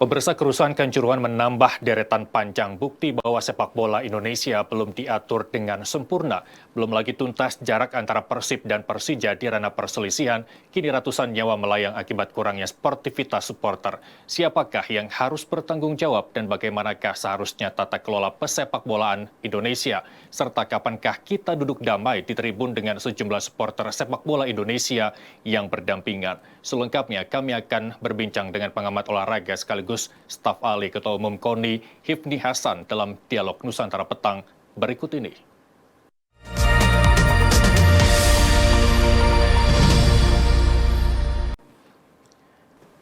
Pemirsa, kerusuhan Kanjuruhan menambah deretan panjang bukti bahwa sepak bola Indonesia belum diatur dengan sempurna. Belum lagi tuntas jarak antara Persib dan Persija di ranah perselisihan, kini ratusan nyawa melayang akibat kurangnya sportivitas supporter. Siapakah yang harus bertanggung jawab dan bagaimanakah seharusnya tata kelola pesepak bolaan Indonesia? Serta kapankah kita duduk damai di tribun dengan sejumlah supporter sepak bola Indonesia yang berdampingan? Selengkapnya kami akan berbincang dengan pengamat olahraga sekaligus staf ahli Ketua Umum KONI Hifni Hasan dalam dialog Nusantara Petang berikut ini.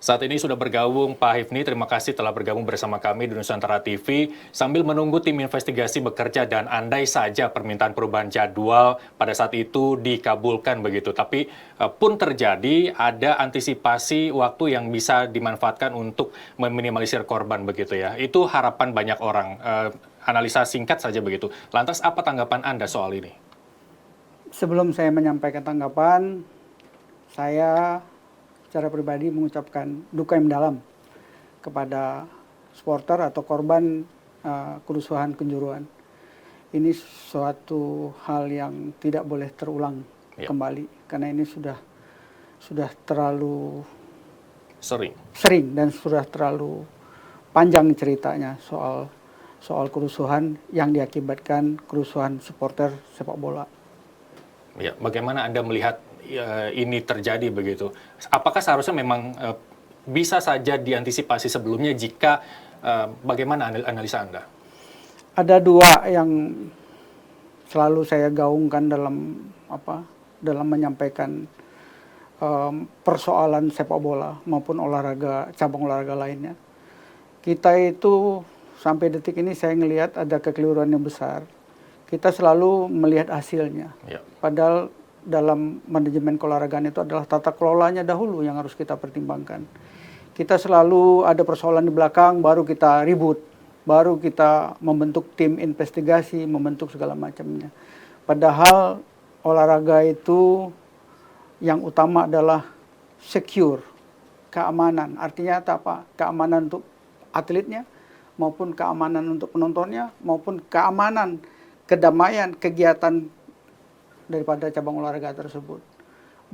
Saat ini sudah bergabung Pak Hifni, terima kasih telah bergabung bersama kami di Nusantara TV. Sambil menunggu tim investigasi bekerja dan andai saja permintaan perubahan jadwal pada saat itu dikabulkan begitu. Tapi pun terjadi ada antisipasi waktu yang bisa dimanfaatkan untuk meminimalisir korban begitu ya. Itu harapan banyak orang. Analisa singkat saja begitu. Lantas apa tanggapan Anda soal ini? Sebelum saya menyampaikan tanggapan, saya secara pribadi mengucapkan duka yang mendalam kepada supporter atau korban kerusuhan Kanjuruhan. Ini suatu hal yang tidak boleh terulang kembali karena ini sudah terlalu sering dan sudah terlalu panjang ceritanya soal kerusuhan yang diakibatkan kerusuhan supporter sepak bola. Ya, bagaimana Anda melihat ini terjadi begitu? Apakah seharusnya memang bisa saja diantisipasi sebelumnya jika bagaimana analisa Anda? Ada dua yang selalu saya gaungkan dalam menyampaikan persoalan sepak bola maupun cabang olahraga lainnya. Kita itu sampai detik ini saya ngelihat ada kekeliruan yang besar. Kita selalu melihat hasilnya. Padahal dalam manajemen keolahragaan itu adalah tata kelolanya dahulu yang harus kita pertimbangkan. Kita selalu ada persoalan di belakang, baru kita ribut, baru kita membentuk tim investigasi, membentuk segala macamnya. Padahal olahraga itu yang utama adalah secure, keamanan. Artinya apa? Keamanan untuk atletnya, maupun keamanan untuk penontonnya, maupun keamanan, kedamaian, kegiatan daripada cabang olahraga tersebut.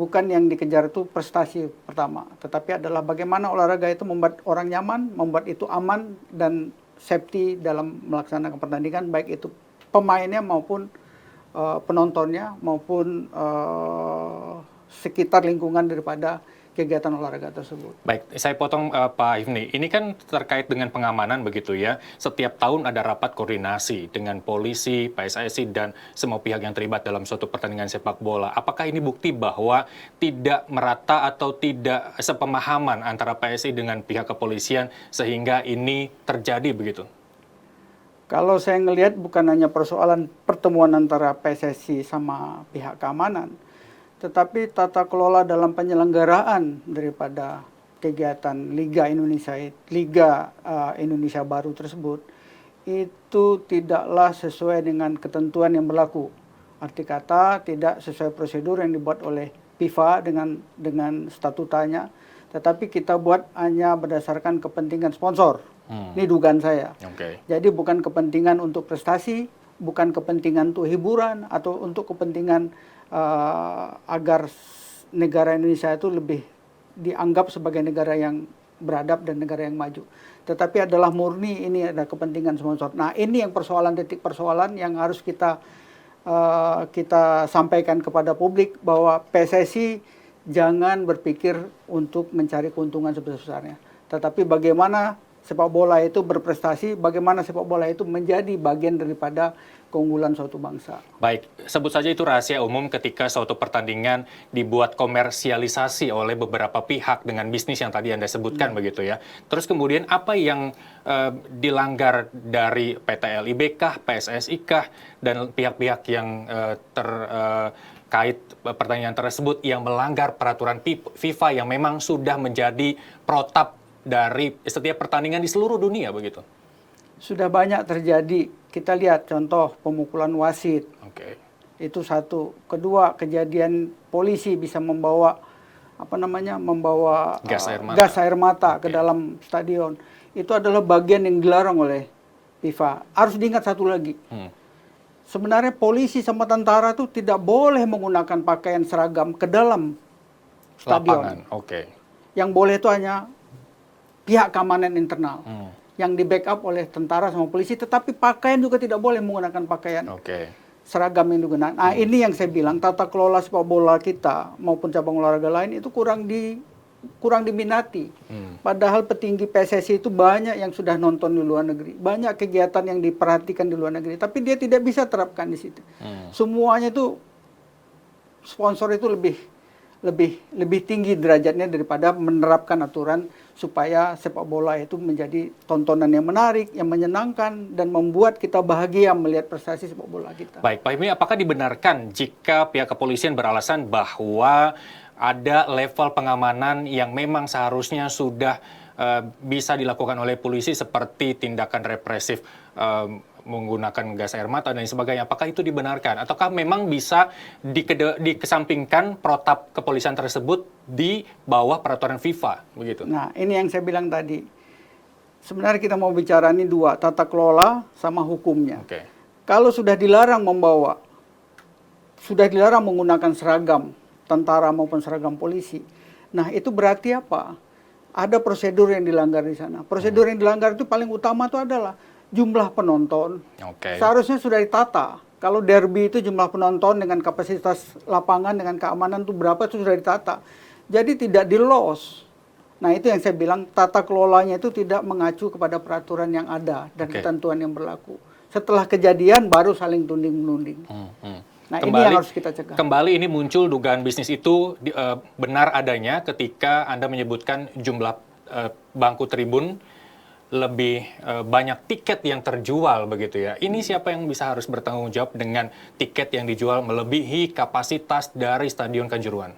Bukan yang dikejar itu prestasi pertama, tetapi adalah bagaimana olahraga itu membuat orang nyaman, membuat itu aman dan safety dalam melaksanakan pertandingan, baik itu pemainnya maupun penontonnya maupun sekitar lingkungan daripada kegiatan olahraga tersebut. Baik, saya potong Pak Hifni. Ini kan terkait dengan pengamanan begitu ya. Setiap tahun ada rapat koordinasi dengan polisi, PSSI, dan semua pihak yang terlibat dalam suatu pertandingan sepak bola. Apakah ini bukti bahwa tidak merata atau tidak sepemahaman antara PSSI dengan pihak kepolisian sehingga ini terjadi begitu? Kalau saya ngelihat bukan hanya persoalan pertemuan antara PSSI sama pihak keamanan, tetapi tata kelola dalam penyelenggaraan daripada kegiatan Liga Indonesia Baru tersebut itu tidaklah sesuai dengan ketentuan yang berlaku. Arti kata tidak sesuai prosedur yang dibuat oleh FIFA dengan statutanya, tetapi kita buat hanya berdasarkan kepentingan sponsor. Ini dugaan saya. Jadi bukan kepentingan untuk prestasi, bukan kepentingan untuk hiburan atau untuk kepentingan agar negara Indonesia itu lebih dianggap sebagai negara yang beradab dan negara yang maju. Tetapi adalah murni ini ada kepentingan sponsor. Nah ini yang titik persoalan yang harus kita sampaikan kepada publik bahwa PSSI jangan berpikir untuk mencari keuntungan sebesar-besarnya. Tetapi bagaimana sepak bola itu berprestasi, bagaimana sepak bola itu menjadi bagian daripada keunggulan suatu bangsa. Baik, sebut saja itu rahasia umum ketika suatu pertandingan dibuat komersialisasi oleh beberapa pihak dengan bisnis yang tadi Anda sebutkan begitu ya. Terus kemudian apa yang dilanggar dari PT LIB kah, PSSI kah, dan pihak-pihak yang terkait pertandingan tersebut yang melanggar peraturan FIFA yang memang sudah menjadi protap dari setiap pertandingan di seluruh dunia begitu? Sudah banyak terjadi. Kita lihat contoh pemukulan wasit. Itu satu. Kedua, kejadian polisi bisa membawa membawa gas air mata ke dalam stadion. Itu adalah bagian yang dilarang oleh FIFA. Harus diingat satu lagi. Sebenarnya polisi sama tentara itu tidak boleh menggunakan pakaian seragam ke dalam stadion. Yang boleh itu hanya pihak keamanan internal. Yang di backup oleh tentara sama polisi, tetapi pakaian juga tidak boleh menggunakan pakaian seragam yang digunakan. Nah, ini yang saya bilang, tata kelola sepak bola kita maupun cabang olahraga lain itu kurang diminati. Padahal petinggi PSSI itu banyak yang sudah nonton di luar negeri, banyak kegiatan yang diperhatikan di luar negeri, tapi dia tidak bisa terapkan di situ. Semuanya itu sponsor itu lebih tinggi derajatnya daripada menerapkan aturan supaya sepak bola itu menjadi tontonan yang menarik, yang menyenangkan, dan membuat kita bahagia melihat prestasi sepak bola kita. Baik, Pak Hipmi, apakah dibenarkan jika pihak kepolisian beralasan bahwa ada level pengamanan yang memang seharusnya sudah bisa dilakukan oleh polisi seperti tindakan represif menggunakan gas air mata dan sebagainya? Apakah itu dibenarkan? Ataukah memang bisa dikesampingkan protap kepolisian tersebut di bawah peraturan FIFA? Begitu. Nah, ini yang saya bilang tadi. Sebenarnya kita mau bicara ini dua, tata kelola sama hukumnya. Kalau sudah dilarang menggunakan seragam tentara maupun seragam polisi, nah itu berarti apa? Ada prosedur yang dilanggar di sana. Prosedur yang dilanggar itu paling utama itu adalah jumlah penonton. Seharusnya sudah ditata. Kalau derby itu jumlah penonton dengan kapasitas lapangan dengan keamanan itu berapa itu sudah ditata. Jadi tidak di-loss. Nah, itu yang saya bilang, tata kelolanya itu tidak mengacu kepada peraturan yang ada dan ketentuan yang berlaku. Setelah kejadian baru saling tunding-menunding. Nah, ini yang harus kita cegah. Kembali ini muncul dugaan bisnis itu benar adanya ketika Anda menyebutkan jumlah bangku tribun lebih banyak tiket yang terjual begitu ya. Ini siapa yang bisa harus bertanggung jawab dengan tiket yang dijual melebihi kapasitas dari Stadion Kanjuruhan?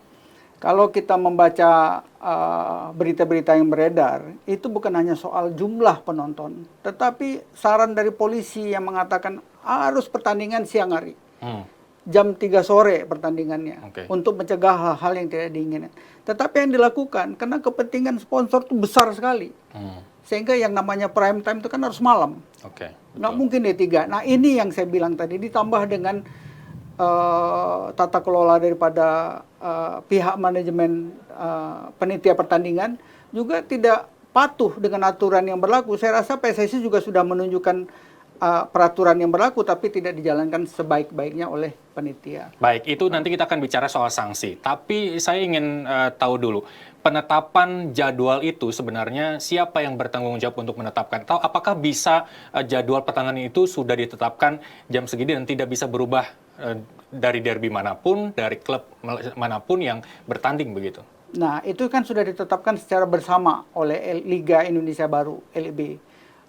Kalau kita membaca berita-berita yang beredar, itu bukan hanya soal jumlah penonton, tetapi saran dari polisi yang mengatakan harus pertandingan siang hari. Jam 3 sore pertandingannya, untuk mencegah hal-hal yang tidak diinginkan. Tetapi yang dilakukan, karena kepentingan sponsor itu besar sekali. Sehingga yang namanya prime time itu kan harus malam. Nggak mungkin D3. Nah, ini yang saya bilang tadi, ditambah dengan tata kelola daripada pihak manajemen panitia pertandingan juga tidak patuh dengan aturan yang berlaku. Saya rasa PSSI juga sudah menunjukkan peraturan yang berlaku, tapi tidak dijalankan sebaik-baiknya oleh panitia. Baik, itu nanti kita akan bicara soal sanksi. Tapi saya ingin tahu dulu, penetapan jadwal itu sebenarnya siapa yang bertanggung jawab untuk menetapkan? Atau apakah bisa jadwal pertandingan itu sudah ditetapkan jam segini dan tidak bisa berubah dari derby manapun, dari klub manapun yang bertanding begitu? Nah, itu kan sudah ditetapkan secara bersama oleh Liga Indonesia Baru, LIB,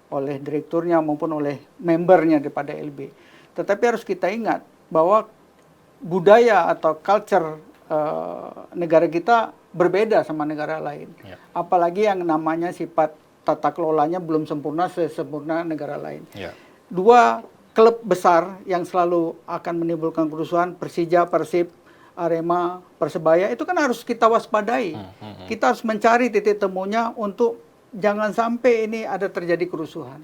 oleh direkturnya maupun oleh membernya daripada LIB. Tetapi harus kita ingat bahwa budaya atau culture negara kita berbeda sama negara lain. Apalagi yang namanya sifat tata kelolanya belum sempurna sesempurna negara lain. Dua klub besar yang selalu akan menimbulkan kerusuhan, Persija, Persib, Arema, Persebaya, itu kan harus kita waspadai. Kita harus mencari titik temunya untuk jangan sampai ini ada terjadi kerusuhan.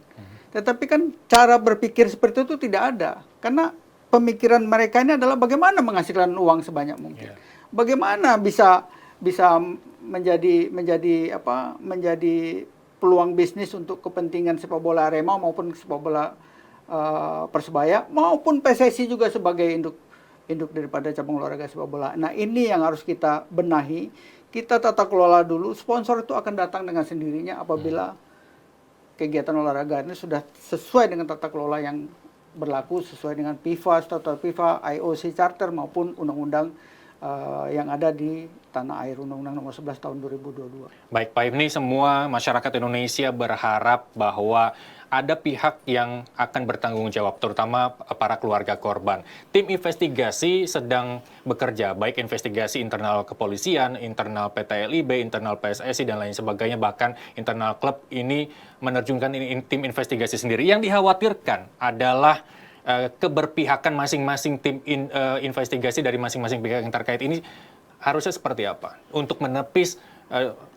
Tetapi kan cara berpikir seperti itu tidak ada. Karena pemikiran mereka ini adalah bagaimana menghasilkan uang sebanyak mungkin. Bagaimana bisa menjadi peluang bisnis untuk kepentingan sepak bola Arema maupun sepak bola Persebaya maupun PSSI juga sebagai induk daripada cabang olahraga sepak bola. Nah, ini yang harus kita benahi. Kita tata kelola dulu. Sponsor itu akan datang dengan sendirinya apabila kegiatan olahraga ini sudah sesuai dengan tata kelola yang berlaku, sesuai dengan FIFA, statuta FIFA, IOC Charter maupun undang-undang yang ada di tanah air, Undang-Undang Nomor 11 Tahun 2022. Baik, Pak Hipmi, semua masyarakat Indonesia berharap bahwa ada pihak yang akan bertanggung jawab, terutama para keluarga korban. Tim investigasi sedang bekerja, baik investigasi internal kepolisian, internal PT LIB, internal PSSI, dan lain sebagainya, bahkan internal klub ini menerjunkan tim investigasi sendiri. Yang dikhawatirkan adalah keberpihakan masing-masing tim investigasi dari masing-masing pihak yang terkait ini harusnya seperti apa untuk menepis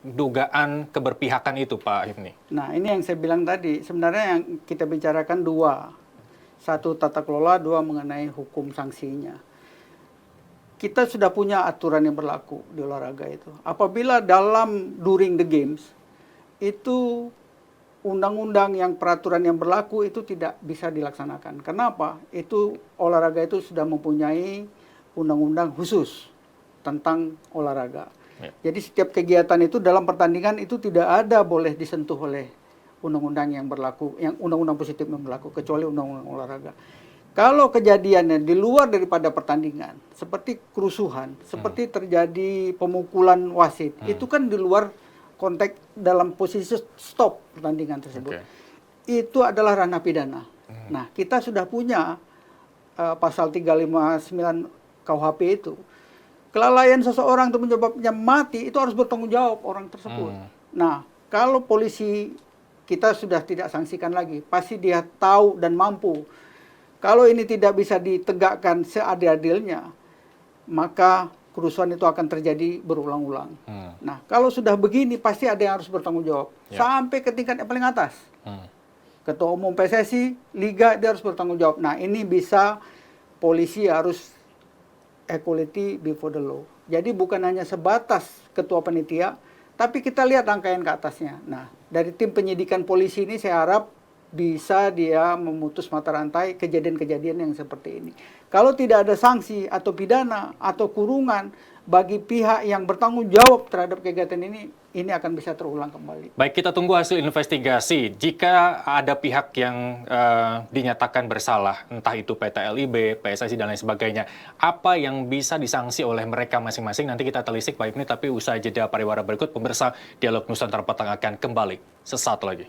dugaan keberpihakan itu, Pak Hifni? Nah, ini yang saya bilang tadi, sebenarnya yang kita bicarakan dua. Satu tata kelola, dua mengenai hukum sanksinya. Kita sudah punya aturan yang berlaku di olahraga itu. Apabila during the games, itu undang-undang yang peraturan yang berlaku itu tidak bisa dilaksanakan. Kenapa? Itu olahraga itu sudah mempunyai undang-undang khusus tentang olahraga. Ya. Jadi setiap kegiatan itu dalam pertandingan itu tidak ada boleh disentuh oleh undang-undang yang berlaku, yang undang-undang positif yang berlaku, kecuali undang-undang olahraga. Kalau kejadiannya di luar daripada pertandingan, seperti kerusuhan, seperti terjadi pemukulan wasit, itu kan di luar konteks dalam posisi stop pertandingan tersebut. Itu adalah ranah pidana. Nah, kita sudah punya pasal 359 KUHP itu. Kelalaian seseorang untuk menyebabnya mati itu harus bertanggung jawab orang tersebut. Nah, kalau polisi kita sudah tidak sanksikan lagi, pasti dia tahu dan mampu. Kalau ini tidak bisa ditegakkan seadil-adilnya, maka kerusuhan itu akan terjadi berulang-ulang. Nah, kalau sudah begini pasti ada yang harus bertanggung jawab. Sampai ke tingkat yang paling atas. Ketua Umum PSSI, Liga, dia harus bertanggung jawab. Nah, ini bisa polisi harus equality before the law. Jadi bukan hanya sebatas ketua panitia, tapi kita lihat rangkaian ke atasnya. Nah, dari tim penyidikan polisi ini saya harap bisa dia memutus mata rantai kejadian-kejadian yang seperti ini. Kalau tidak ada sanksi atau pidana atau kurungan bagi pihak yang bertanggung jawab terhadap kegiatan ini akan bisa terulang kembali. Baik, kita tunggu hasil investigasi. Jika ada pihak yang dinyatakan bersalah, entah itu PT LIB, PSSI, dan lain sebagainya, apa yang bisa disanksi oleh mereka masing-masing? Nanti kita telisik, Pak Hifni, tapi usai jeda pariwara berikut, pemirsa Dialog Nusantara Petang akan kembali sesaat lagi.